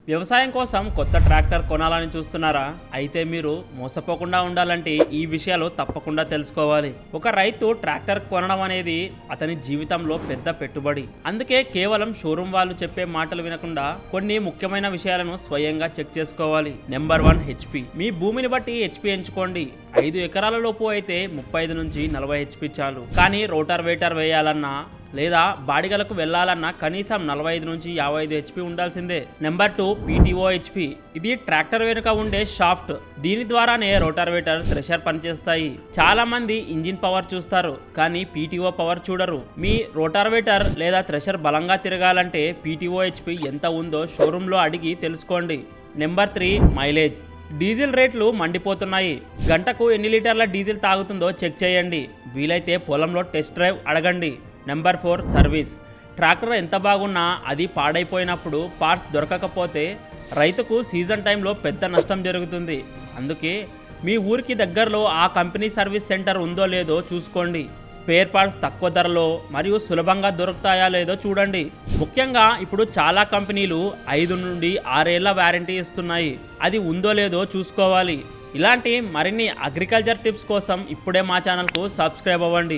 వ్యవసాయం కోసం కొత్త ట్రాక్టర్ కొనాలని చూస్తున్నారా? అయితే మీరు మోసపోకుండా ఉండాలంటే ఈ విషయాలు తప్పకుండా తెలుసుకోవాలి. ఒక రైతు ట్రాక్టర్ కొనడం అనేది అతని జీవితంలో పెద్ద పెట్టుబడి. అందుకే కేవలం షోరూమ్ వాళ్ళు చెప్పే మాటలు వినకుండా కొన్ని ముఖ్యమైన విషయాలను స్వయంగా చెక్ చేసుకోవాలి. Number 1 HP. మీ భూమిని బట్టి హెచ్పి ఎంచుకోండి. 5 ఎకరాల లోపు అయితే 35 నుంచి 40 హెచ్పి చాలు. కానీ రోటర్ వేటర్ వేయాలన్నా లేదా బాడిగలకు వెళ్లాలన్నా కనీసం 45 నుంచి 55 హెచ్పి ఉండాల్సిందే. Number 2 PTO HP. ఇది ట్రాక్టర్ వెనుక ఉండే షాఫ్ట్. దీని ద్వారానే రోటావేటర్, థ్రెషర్ పనిచేస్తాయి. చాలా మంది ఇంజిన్ పవర్ చూస్తారు కానీ పీటీఓ పవర్ చూడరు. మీ రోటావేటర్ లేదా థ్రెషర్ బలంగా తిరగాలంటే పీటీఓ హెచ్పి ఎంత ఉందో షోరూంలో అడిగి తెలుసుకోండి. Number 3 mileage. డీజిల్ రేట్లు మండిపోతున్నాయి. గంటకు ఎన్ని లీటర్ల డీజిల్ తాగుతుందో చెక్ చేయండి. వీలైతే పొలంలో టెస్ట్ డ్రైవ్ అడగండి. Number 4 service. ట్రాక్టర్ ఎంత బాగున్నా అది పాడైపోయినప్పుడు పార్ట్స్ దొరకకపోతే రైతుకు సీజన్ టైంలో పెద్ద నష్టం జరుగుతుంది. అందుకే మీ ఊరికి దగ్గరలో ఆ కంపెనీ సర్వీస్ సెంటర్ ఉందో లేదో చూసుకోండి. స్పేర్ పార్ట్స్ తక్కువ ధరలో మరియు సులభంగా దొరుకుతాయా లేదో చూడండి. ముఖ్యంగా ఇప్పుడు చాలా కంపెనీలు 5 నుండి 6 ఏళ్ల వారంటీ ఇస్తున్నాయి. అది ఉందో లేదో చూసుకోవాలి. ఇలాంటి మరిన్ని అగ్రికల్చర్ టిప్స్ కోసం ఇప్పుడే మా ఛానల్కు సబ్స్క్రైబ్ అవ్వండి.